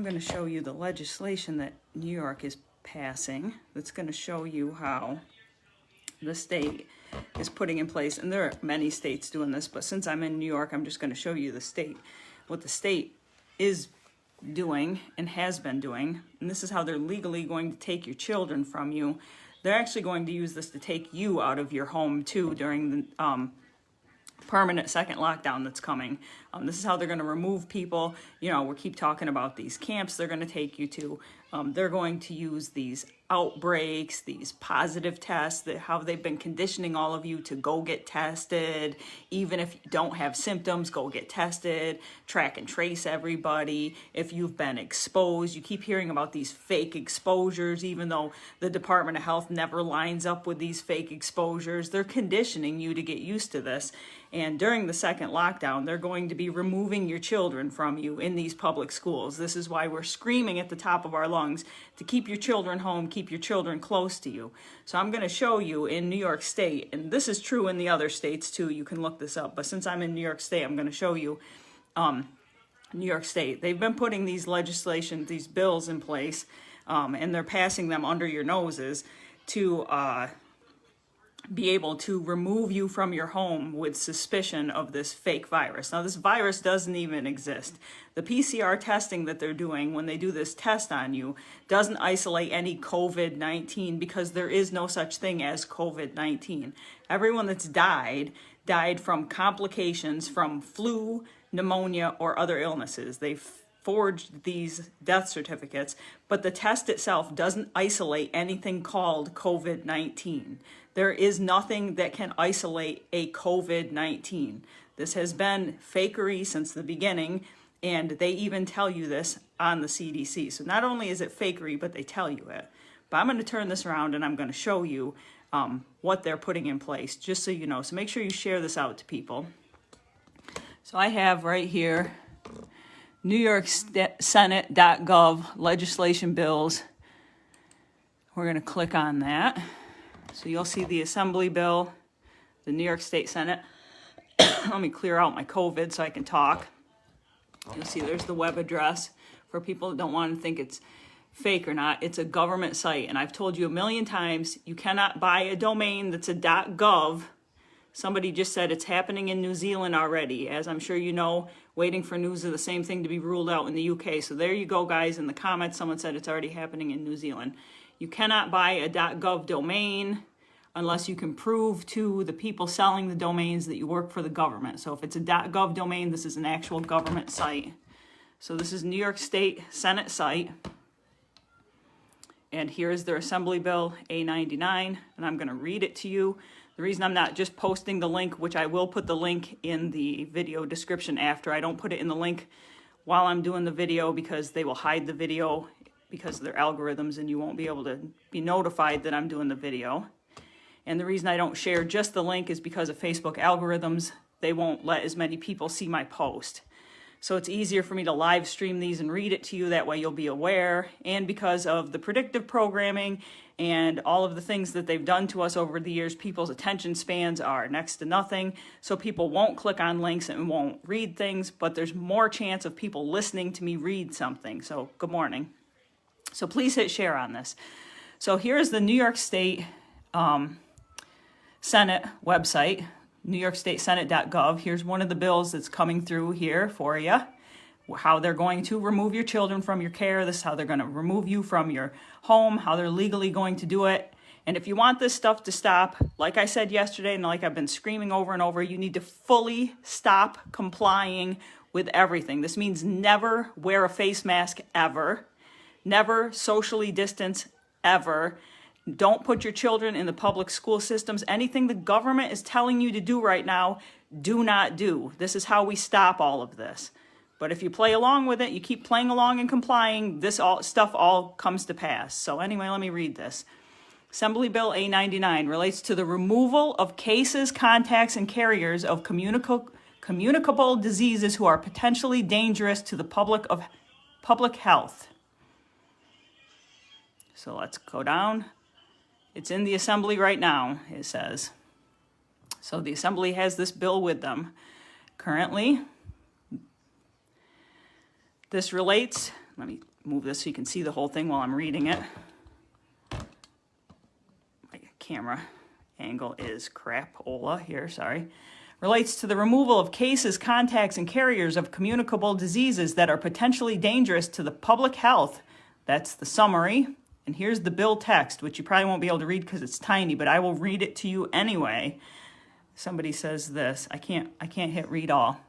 I'm going to show you the legislation that New York is passing that's going to show you how the state is putting in place, and there are many states doing this, but since I'm in New York, I'm just going to show you the state, what the state is doing and has been doing, and this is how they're legally going to take your children from you. They're actually going to use this to take you out of your home too during the permanent second lockdown that's coming. This is how they're going to remove people. You know, we keep talking about these camps they're going to take you to. They're going to use these outbreaks, these positive tests, how they've been conditioning all of you to go get tested. Even if you don't have symptoms, go get tested, track and trace everybody. If you've been exposed, you keep hearing about these fake exposures, even though the Department of Health never lines up with these fake exposures. They're conditioning you to get used to this. And during the second lockdown, they're going to be removing your children from you in these public schools. This is why we're screaming at the top of our lungs to keep your children home, keep your children close to you. So I'm going to show you in New York State, and this is true in the other states too, you can look this up, but since I'm in New York State, I'm going to show you New York State. They've been putting these legislation, these bills in place, and they're passing them under your noses to be able to remove you from your home with suspicion of this fake virus. Now, this virus doesn't even exist. The PCR testing that they're doing when they do this test on you doesn't isolate any COVID-19 because there is no such thing as COVID-19. Everyone that's died from complications from flu, pneumonia, or other illnesses. They've forged these death certificates, but the test itself doesn't isolate anything called COVID-19. There is nothing that can isolate a COVID-19. This has been fakery since the beginning, and they even tell you this on the CDC. So not only is it fakery, but they tell you it. But I'm going to turn this around and I'm going to show you what they're putting in place, just so you know. So make sure you share this out to people. So I have right here NewYorkSenate.gov legislation bills. We're going to click on that. So you'll see the Assembly bill, the New York State Senate. Let me clear out my COVID so I can talk. You'll see there's the web address for people that don't want to think it's fake or not. It's a government site, and I've told you a million times, you cannot buy a domain that's a .gov. Somebody just said it's happening in New Zealand already, as I'm sure you know, waiting for news of the same thing to be ruled out in the UK. So there you go, guys. In the comments, someone said it's already happening in New Zealand. You cannot buy a .gov domain unless you can prove to the people selling the domains that you work for the government. So if it's a .gov domain, this is an actual government site. So this is New York State Senate site. And here's their Assembly Bill A99, and I'm going to read it to you. The reason I'm not just posting the link, which I will put the link in the video description after, I don't put it in the link while I'm doing the video because they will hide the video because of their algorithms and you won't be able to be notified that I'm doing the video. And the reason I don't share just the link is because of Facebook algorithms. They won't let as many people see my post. So it's easier for me to live stream these and read it to you. That way you'll be aware. And because of the predictive programming and all of the things that they've done to us over the years, people's attention spans are next to nothing. So people won't click on links and won't read things, but there's more chance of people listening to me read something. So good morning. So please hit share on this. So here's the New York State Senate website. NewYorkStateSenate.gov. Here's one of the bills that's coming through here for you. How they're going to remove your children from your care. This is how they're going to remove you from your home, how they're legally going to do it. And if you want this stuff to stop, like I said yesterday, and like I've been screaming over and over, you need to fully stop complying with everything. This means never wear a face mask ever. Never socially distance ever. Don't put your children in the public school systems. Anything the government is telling you to do right now, do not do. This is how we stop all of this. But if you play along with it, you keep playing along and complying, this stuff all comes to pass. So anyway, let me read this. Assembly Bill A99 relates to the removal of cases, contacts, and carriers of communicable diseases who are potentially dangerous to the public health. So let's go down. It's in the Assembly right now, it says. So the Assembly has this bill with them. Currently, this relates, let me move this so you can see the whole thing while I'm reading it. My camera angle is crapola here, sorry. Relates to the removal of cases, contacts, and carriers of communicable diseases that are potentially dangerous to the public health. That's the summary. And here's the bill text, which you probably won't be able to read because it's tiny, but I will read it to you anyway. Somebody says this. I can't hit read all.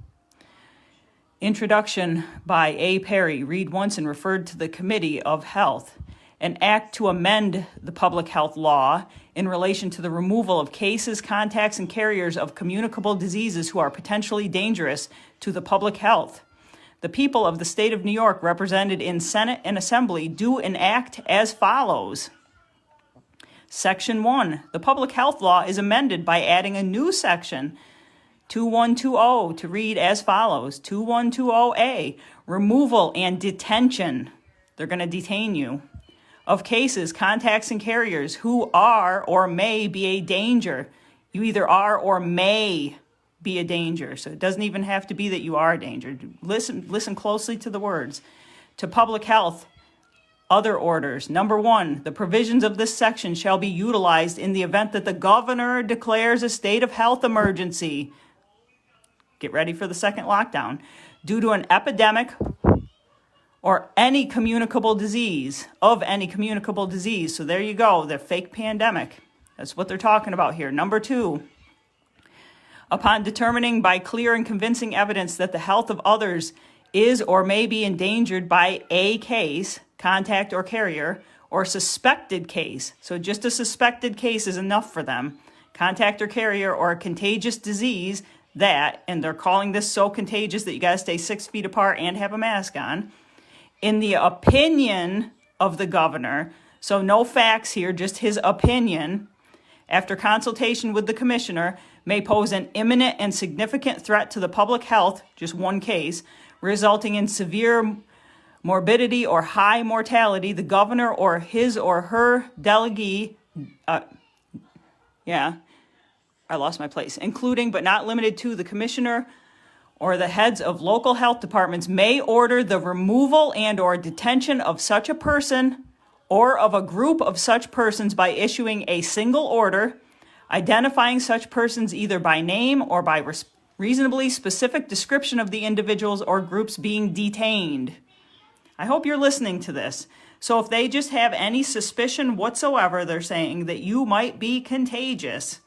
Introduction by A. Perry, read once and referred to the Committee of Health. An act to amend the public health law in relation to the removal of cases, contacts, and carriers of communicable diseases who are potentially dangerous to the public health. The people of the state of New York, represented in Senate and Assembly, do enact as follows. Section 1. The public health law is amended by adding a new section, 2120, to read as follows. 2120A, removal and detention. They're going to detain you. Of cases, contacts, and carriers who are or may be a danger. You either are or may be a danger. So it doesn't even have to be that you are a danger. Listen closely to the words. To public health, other orders. Number 1, the provisions of this section shall be utilized in the event that the governor declares a state of health emergency. Get ready for the second lockdown. Due to an epidemic or any communicable disease, of any communicable disease. So there you go, the fake pandemic. That's what they're talking about here. Number 2, upon determining by clear and convincing evidence that the health of others is or may be endangered by a case, contact, or carrier, or suspected case. So just a suspected case is enough for them. Contact or carrier or a contagious disease that, and they're calling this so contagious that you got to stay 6 feet apart and have a mask on, in the opinion of the governor, so no facts here, just his opinion, after consultation with the commissioner, may pose an imminent and significant threat to the public health, just one case, resulting in severe morbidity or high mortality, the governor or his or her delegee, I lost my place, including but not limited to the commissioner or the heads of local health departments, may order the removal and or detention of such a person or of a group of such persons by issuing a single order, identifying such persons either by name or by reasonably specific description of the individuals or groups being detained. I hope you're listening to this. So if they just have any suspicion whatsoever, they're saying that you might be contagious,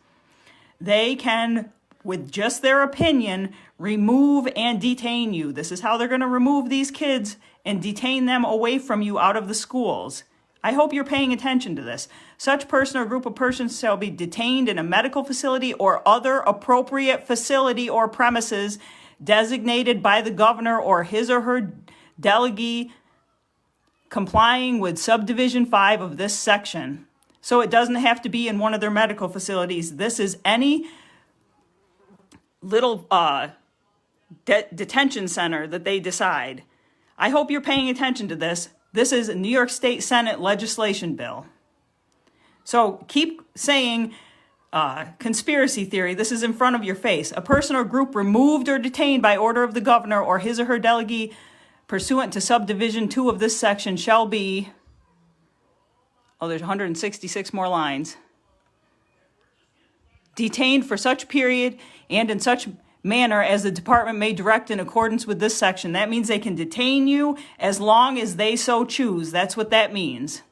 they can, with just their opinion, remove and detain you. This is how they're going to remove these kids and detain them away from you out of the schools. I hope you're paying attention to this. Such person or group of persons shall be detained in a medical facility or other appropriate facility or premises designated by the governor or his or her delegee, complying with subdivision 5 of this section. So it doesn't have to be in one of their medical facilities. This is any little detention center that they decide. I hope you're paying attention to this. This is a New York State Senate legislation bill. So keep saying conspiracy theory. This is in front of your face. A person or group removed or detained by order of the governor or his or her delegee pursuant to subdivision 2 of this section shall be, there's 166 more lines, detained for such period and in such manner as the department may direct in accordance with this section. That means they can detain you as long as they so choose. That's what that means.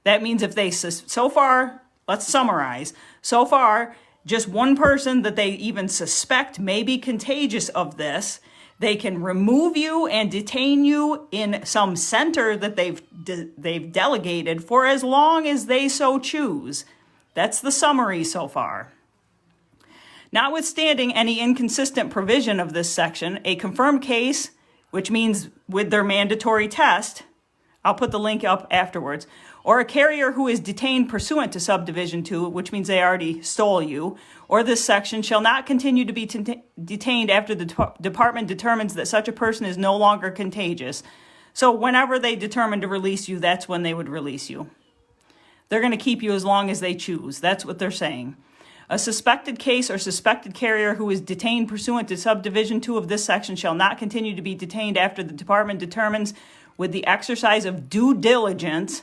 That means if they, so far, let's summarize. So far, just one person that they even suspect may be contagious of this, they can remove you and detain you in some center that they've delegated for as long as they so choose. That's the summary so far. Notwithstanding any inconsistent provision of this section, a confirmed case, which means with their mandatory test, I'll put the link up afterwards, or a carrier who is detained pursuant to subdivision 2, which means they already stole you, or this section shall not continue to be detained after the department determines that such a person is no longer contagious. So whenever they determine to release you, that's when they would release you. They're going to keep you as long as they choose. That's what they're saying. A suspected case or suspected carrier who is detained pursuant to subdivision 2 of this section shall not continue to be detained after the department determines with the exercise of due diligence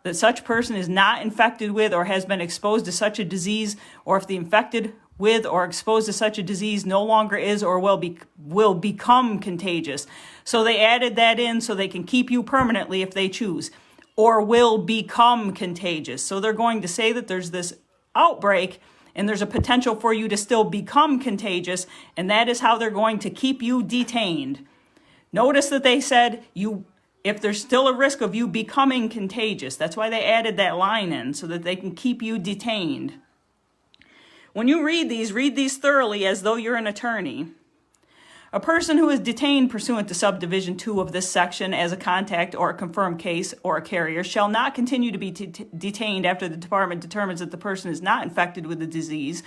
that such person is not infected with or has been exposed to such a disease, or if the infected with or exposed to such a disease no longer is or will become contagious. So they added that in so they can keep you permanently if they choose, or will become contagious. So they're going to say that there's this outbreak and there's a potential for you to still become contagious, and that is how they're going to keep you detained. Notice that they said if there's still a risk of you becoming contagious. That's why they added that line in, so that they can keep you detained. When you read these thoroughly as though you're an attorney. A person who is detained pursuant to subdivision 2 of this section as a contact or a confirmed case or a carrier shall not continue to be detained after the department determines that the person is not infected with the disease,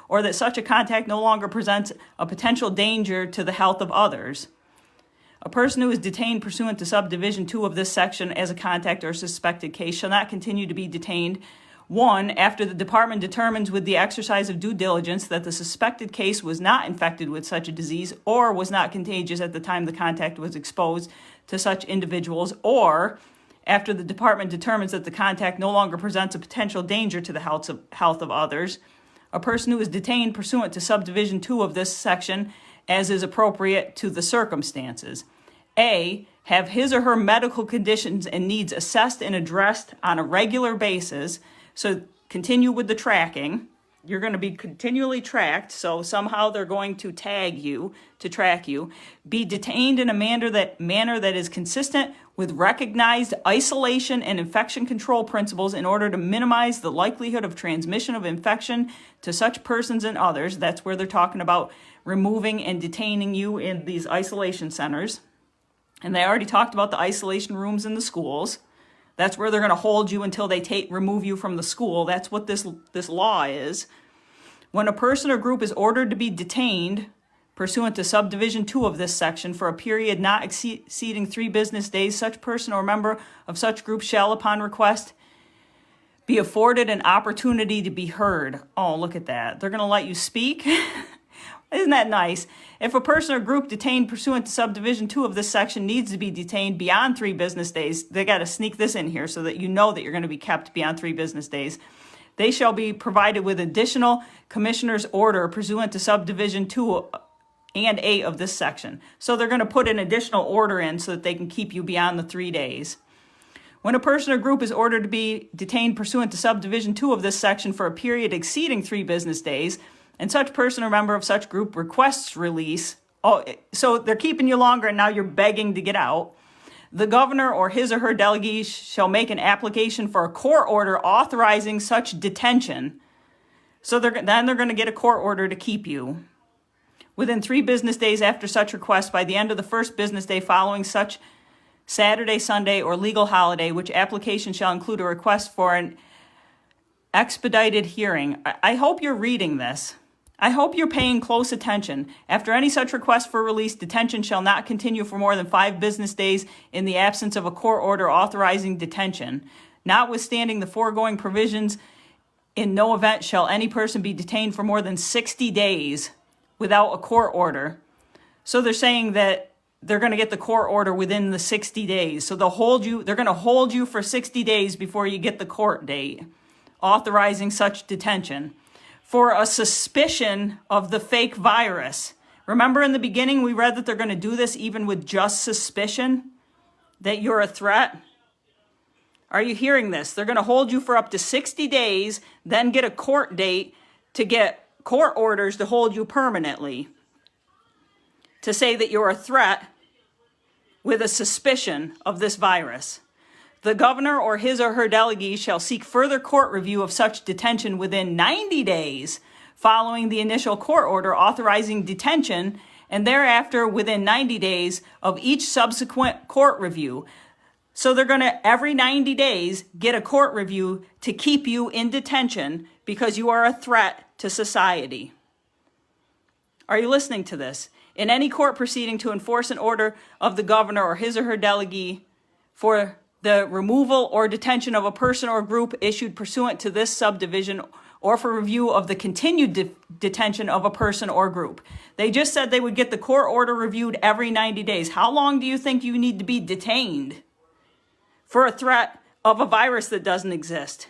or that such a contact no longer presents a potential danger to the health of others. A person who is detained pursuant to subdivision 2 of this section as a contact or suspected case shall not continue to be detained, 1, after the department determines with the exercise of due diligence that the suspected case was not infected with such a disease or was not contagious at the time the contact was exposed to such individuals, or after the department determines that the contact no longer presents a potential danger to the health of others. A person who is detained pursuant to subdivision 2 of this section as is appropriate to the circumstances. A, have his or her medical conditions and needs assessed and addressed on a regular basis. So continue with the tracking. You're going to be continually tracked, so somehow they're going to tag you to track you. Be detained in a manner that is consistent with recognized isolation and infection control principles in order to minimize the likelihood of transmission of infection to such persons and others. That's where they're talking about removing and detaining you in these isolation centers. And they already talked about the isolation rooms in the schools. That's where they're going to hold you until they remove you from the school. That's what this law is. When a person or group is ordered to be detained pursuant to subdivision 2 of this section for a period not exceeding 3 business days, such person or member of such group shall, upon request, be afforded an opportunity to be heard. Oh, look at that. They're going to let you speak. Isn't that nice? If a person or group detained pursuant to subdivision 2 of this section needs to be detained beyond 3 business days, they got to sneak this in here so that you know that you're going to be kept beyond 3 business days. They shall be provided with additional commissioner's order pursuant to subdivision 2 and 8 of this section. So they're going to put an additional order in so that they can keep you beyond the 3 days. When a person or group is ordered to be detained pursuant to subdivision 2 of this section for a period exceeding 3 business days, and such person or member of such group requests release, so they're keeping you longer and now you're begging to get out, the governor or his or her delegee shall make an application for a court order authorizing such detention. So then they're going to get a court order to keep you within 3 business days after such request, by the end of the first business day following such Saturday, Sunday, or legal holiday, which application shall include a request for an expedited hearing. I hope you're reading this. I hope you're paying close attention. After any such request for release, detention shall not continue for more than 5 business days in the absence of a court order authorizing detention. Notwithstanding the foregoing provisions, in no event shall any person be detained for more than 60 days without a court order. So they're saying that they're going to get the court order within the 60 days. So they're going to hold you for 60 days before you get the court date authorizing such detention for a suspicion of the fake virus. Remember in the beginning we read that they're going to do this even with just suspicion that you're a threat? Are you hearing this? They're going to hold you for up to 60 days, then get a court date to get court orders to hold you permanently, to say that you're a threat with a suspicion of this virus. The governor or his or her delegee shall seek further court review of such detention within 90 days following the initial court order authorizing detention, and thereafter within 90 days of each subsequent court review. So they're going to, every 90 days, get a court review to keep you in detention because you are a threat to society. Are you listening to this? In any court proceeding to enforce an order of the governor or his or her delegee for the removal or detention of a person or group issued pursuant to this subdivision, or for review of the continued detention of a person or group. They just said they would get the court order reviewed every 90 days. How long do you think you need to be detained? for a threat of a virus that doesn't exist,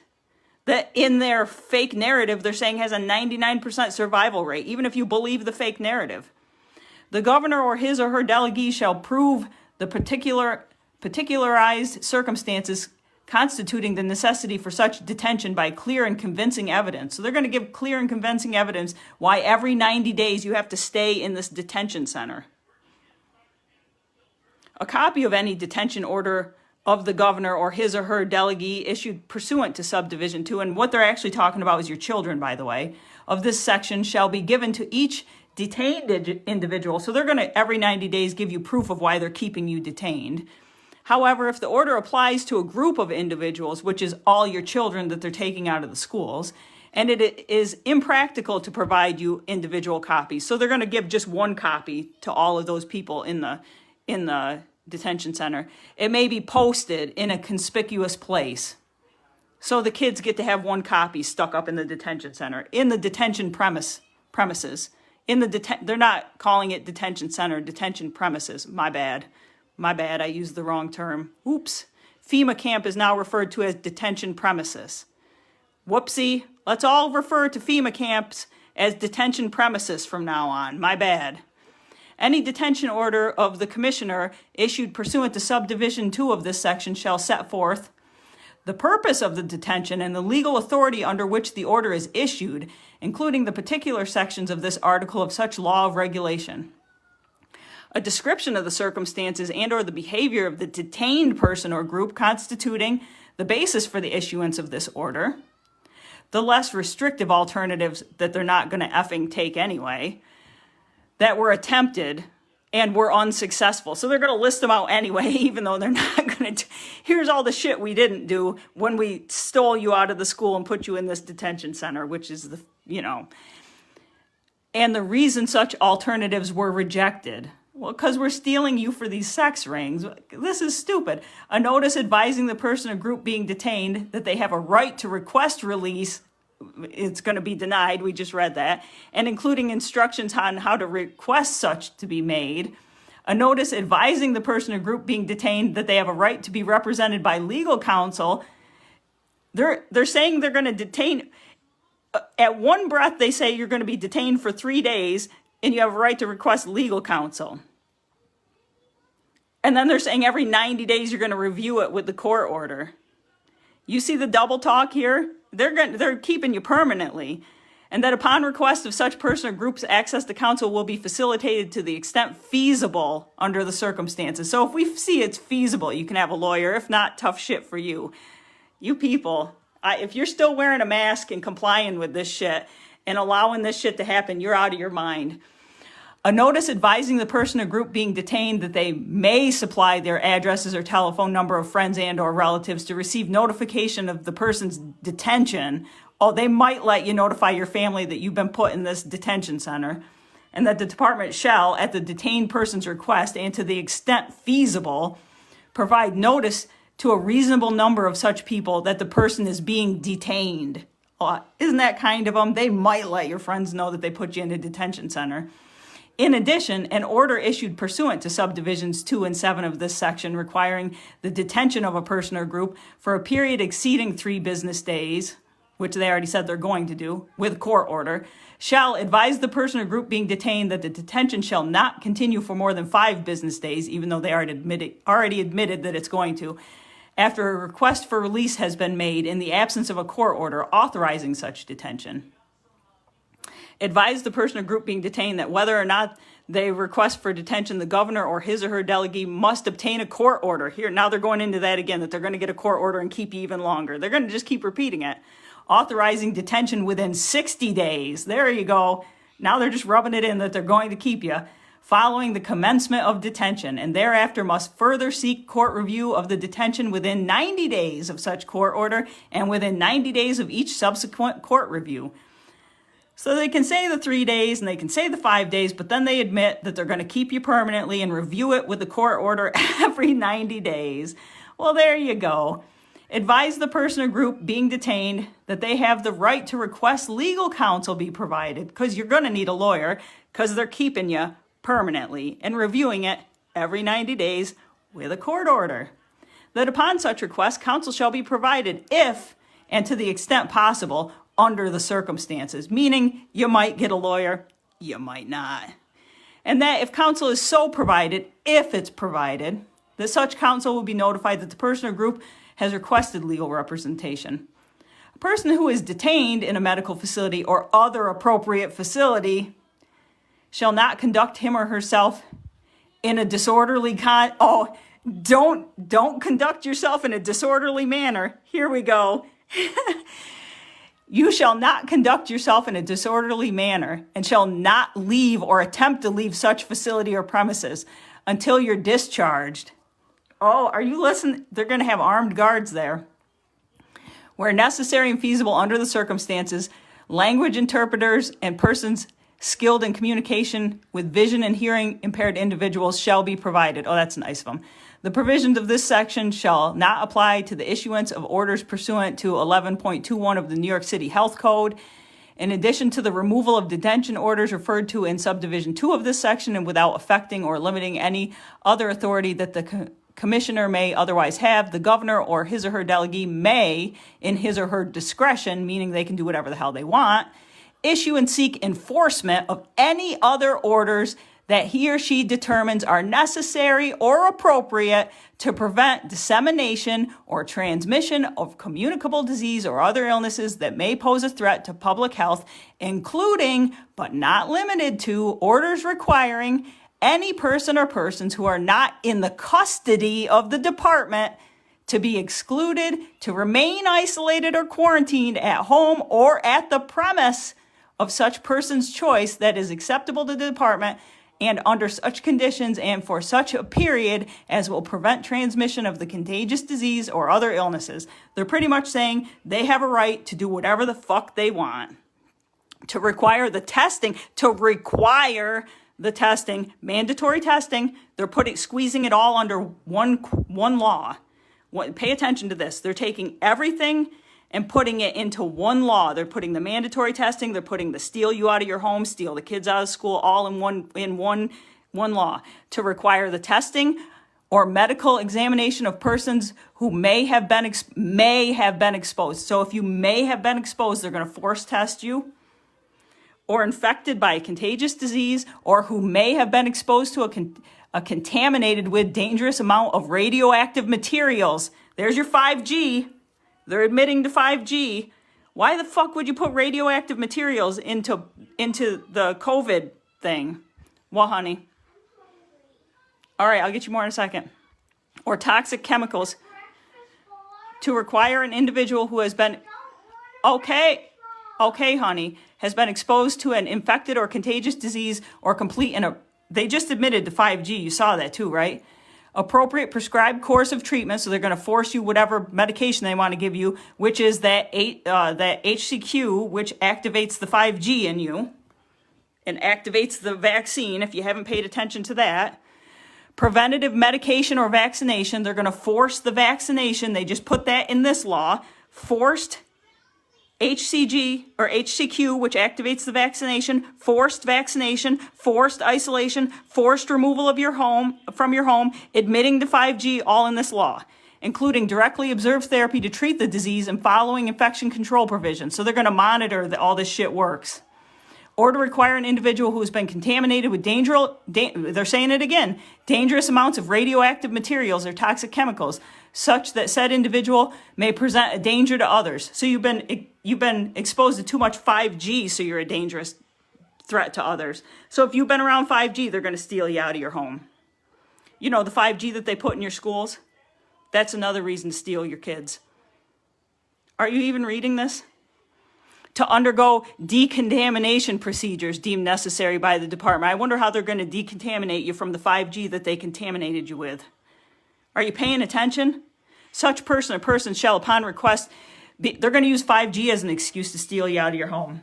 that in their fake narrative they're saying has a 99% survival rate, even if you believe the fake narrative. The governor or his or her delegee shall prove the particularized circumstances constituting the necessity for such detention by clear and convincing evidence. So they're going to give clear and convincing evidence why every 90 days you have to stay in this detention center. A copy of any detention order of the governor or his or her delegee issued pursuant to subdivision 2, and what they're actually talking about is your children, by the way, of this section shall be given to each detained individual. So they're going to every 90 days give you proof of why they're keeping you detained. However, if the order applies to a group of individuals, which is all your children that they're taking out of the schools, and it is impractical to provide you individual copies, so they're going to give just one copy to all of those people in the detention center. It may be posted in a conspicuous place. So the kids get to have one copy stuck up in the detention center, in the detention premises. They're not calling it detention center, detention premises. My bad, I used the wrong term. Oops. FEMA camp is now referred to as detention premises. Whoopsie. Let's all refer to FEMA camps as detention premises from now on. My bad. Any detention order of the commissioner issued pursuant to subdivision 2 of this section shall set forth the purpose of the detention and the legal authority under which the order is issued, including the particular sections of this article of such law of regulation. A description of the circumstances and or the behavior of the detained person or group constituting the basis for the issuance of this order, the less restrictive alternatives that they're not going to effing take anyway, that were attempted and were unsuccessful. So they're going to list them out anyway, even though they're not going to. Here's all the shit we didn't do when we stole you out of the school and put you in this detention center, which is and the reason such alternatives were rejected. Well, because we're stealing you for these sex rings. This is stupid. A notice advising the person or group being detained that they have a right to request release, it's going to be denied. We just read that. And including instructions on how to request such to be made. A notice advising the person or group being detained that they have a right to be represented by legal counsel. They're saying they're going to detain. At one breath, they say you're going to be detained for 3 days and you have a right to request legal counsel. And then they're saying every 90 days you're going to review it with the court order. You see the double talk here? They're keeping you permanently. And that upon request of such person or group's access to counsel will be facilitated to the extent feasible under the circumstances. So if we see it's feasible, you can have a lawyer. If not, tough shit for you. You people, if you're still wearing a mask and complying with this shit and allowing this shit to happen, you're out of your mind. A notice advising the person or group being detained that they may supply their addresses or telephone number of friends and or relatives to receive notification of the person's detention. Oh, they might let you notify your family that you've been put in this detention center, and that the department shall, at the detained person's request and to the extent feasible, provide notice to a reasonable number of such people that the person is being detained. Isn't that kind of them? They might let your friends know that they put you in a detention center. In addition, an order issued pursuant to subdivisions 2 and 7 of this section requiring the detention of a person or group for a period exceeding 3 business days, which they already said they're going to do, with court order, shall advise the person or group being detained that the detention shall not continue for more than 5 business days, even though they already admitted that it's going to, after a request for release has been made in the absence of a court order authorizing such detention. Advise the person or group being detained that whether or not they request for detention, the governor or his or her delegee must obtain a court order. Here, now they're going into that again, that they're going to get a court order and keep you even longer. They're going to just keep repeating it. Authorizing detention within 60 days. There you go. Now they're just rubbing it in that they're going to keep you. Following the commencement of detention, and thereafter must further seek court review of the detention within 90 days of such court order and within 90 days of each subsequent court review. So they can say the 3 days and they can say the 5 days, but then they admit that they're going to keep you permanently and review it with the court order every 90 days. Well, there you go. Advise the person or group being detained that they have the right to request legal counsel be provided, because you're going to need a lawyer because they're keeping you permanently and reviewing it every 90 days with a court order. that upon such request, counsel shall be provided if and to the extent possible under the circumstances, meaning you might get a lawyer, you might not. And that if counsel is so provided, if it's provided, that such counsel will be notified that the person or group has requested legal representation. A person who is detained in a medical facility or other appropriate facility shall not conduct him or herself in a disorderly don't conduct yourself in a disorderly manner. Here we go. You shall not conduct yourself in a disorderly manner and shall not leave or attempt to leave such facility or premises until you're discharged. Oh, are you listening? They're going to have armed guards there. Where necessary and feasible under the circumstances, language interpreters and persons skilled in communication with vision and hearing impaired individuals shall be provided. Oh, that's nice of them. The provisions of this section shall not apply to the issuance of orders pursuant to 11.21 of the New York City Health Code. In addition to the removal of detention orders referred to in subdivision 2 of this section and without affecting or limiting any other authority that the commissioner may otherwise have, the governor or his or her delegee may, in his or her discretion, meaning they can do whatever the hell they want, issue and seek enforcement of any other orders that he or she determines are necessary or appropriate to prevent dissemination or transmission of communicable disease or other illnesses that may pose a threat to public health, including, but not limited to, orders requiring any person or persons who are not in the custody of the department to be excluded, to remain isolated or quarantined at home or at the premise of such person's choice that is acceptable to the department and under such conditions and for such a period as will prevent transmission of the contagious disease or other illnesses. They're pretty much saying they have a right to do whatever the fuck they want. To require the testing, mandatory testing, they're squeezing it all under one law. Pay attention to this. They're taking everything and putting it into one law. They're putting the mandatory testing, they're putting the steal you out of your home, steal the kids out of school, all in one law. To require the testing or medical examination of persons who may have been exposed. So if you may have been exposed, they're going to force test you, or infected by a contagious disease, or who may have been exposed to a contaminated with dangerous amount of radioactive materials. There's your 5G. They're admitting to 5G. Why the fuck would you put radioactive materials into the COVID thing? Well, honey. All right, I'll get you more in a second. Or toxic chemicals. To require an individual who has been... Okay, honey. Has been exposed to an infected or contagious disease or they just admitted to 5G. You saw that too, right? Appropriate prescribed course of treatment, so they're going to force you whatever medication they want to give you, which is that HCQ, which activates the 5G in you and activates the vaccine, if you haven't paid attention to that. Preventative medication or vaccination, they're going to force the vaccination. They just put that in this law. Forced HCG or HCQ, which activates the vaccination, forced vaccination, forced isolation, forced removal of from your home, admitting to 5G, all in this law, including directly observed therapy to treat the disease and following infection control provisions. So they're going to monitor that all this shit works. Or to require an individual who has been contaminated with they're saying it again, dangerous amounts of radioactive materials or toxic chemicals, such that said individual may present a danger to others. So you've been exposed to too much 5G, so you're a dangerous threat to others. So if you've been around 5G, they're going to steal you out of your home. You know, the 5G that they put in your schools? That's another reason to steal your kids. Are you even reading this? To undergo decontamination procedures deemed necessary by the department. I wonder how they're going to decontaminate you from the 5G that they contaminated you with. Are you paying attention? Such person or persons shall, upon request, they're going to use 5G as an excuse to steal you out of your home.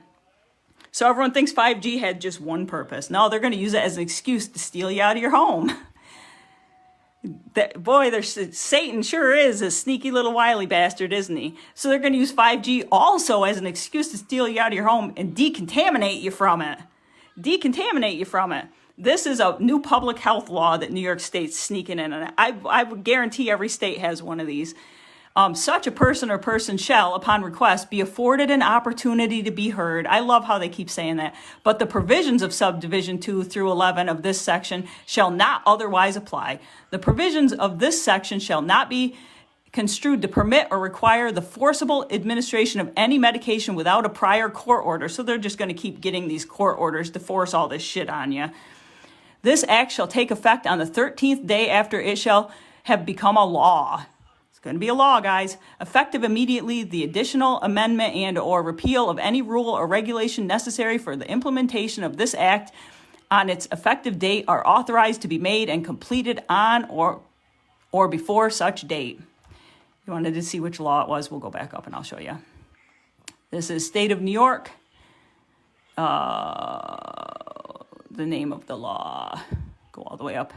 So everyone thinks 5G had just one purpose. No, they're going to use it as an excuse to steal you out of your home. Satan sure is a sneaky little wily bastard, isn't he? So they're going to use 5G also as an excuse to steal you out of your home and decontaminate you from it. This is a new public health law that New York State's sneaking in, and I would guarantee every state has one of these. Such a person or person shall, upon request, be afforded an opportunity to be heard. I love how they keep saying that. But the provisions of subdivision 2 through 11 of this section shall not otherwise apply. The provisions of this section shall not be construed to permit or require the forcible administration of any medication without a prior court order. So they're just going to keep getting these court orders to force all this shit on you. This act shall take effect on the 13th day after it shall have become a law. Going to be a law, guys. Effective immediately, the additional amendment and or repeal of any rule or regulation necessary for the implementation of this act on its effective date are authorized to be made and completed on or before such date. You wanted to see which law it was, we'll go back up and I'll show you. This is State of New York. The name of the law. Go all the way up.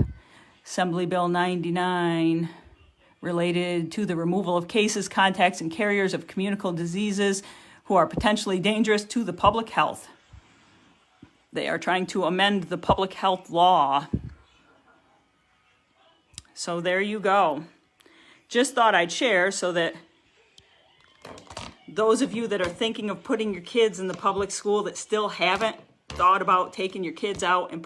Assembly Bill 99. Related to the removal of cases, contacts, and carriers of communicable diseases who are potentially dangerous to the public health. They are trying to amend the public health law. So there you go. Just thought I'd share so that those of you that are thinking of putting your kids in the public school that still haven't thought about taking your kids out and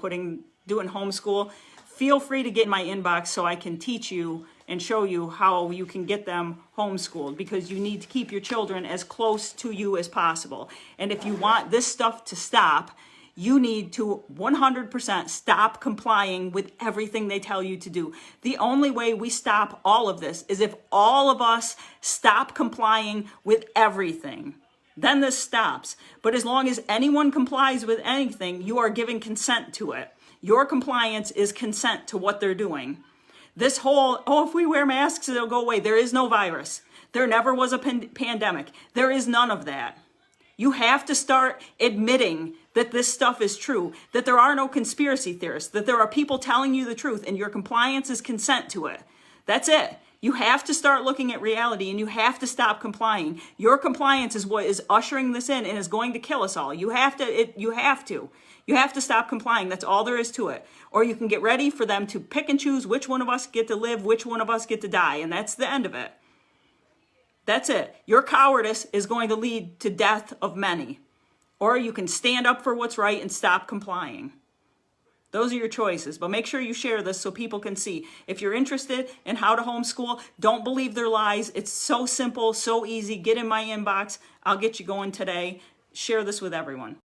doing homeschool, feel free to get in my inbox so I can teach you and show you how you can get them homeschooled, because you need to keep your children as close to you as possible. And if you want this stuff to stop, you need to 100% stop complying with everything they tell you to do. The only way we stop all of this is if all of us stop complying with everything. Then this stops. But as long as anyone complies with anything, you are giving consent to it. Your compliance is consent to what they're doing. This whole, if we wear masks, it'll go away. There is no virus. There never was a pandemic. There is none of that. You have to start admitting that this stuff is true, that there are no conspiracy theorists, that there are people telling you the truth, and your compliance is consent to it. That's it. You have to start looking at reality, and you have to stop complying. Your compliance is what is ushering this in and is going to kill us all. You have to. You have to stop complying. That's all there is to it. Or you can get ready for them to pick and choose which one of us get to live, which one of us get to die. And that's the end of it. That's it. Your cowardice is going to lead to death of many. Or you can stand up for what's right and stop complying. Those are your choices. But make sure you share this so people can see. If you're interested in how to homeschool, don't believe their lies. It's so simple, so easy. Get in my inbox. I'll get you going today. Share this with everyone.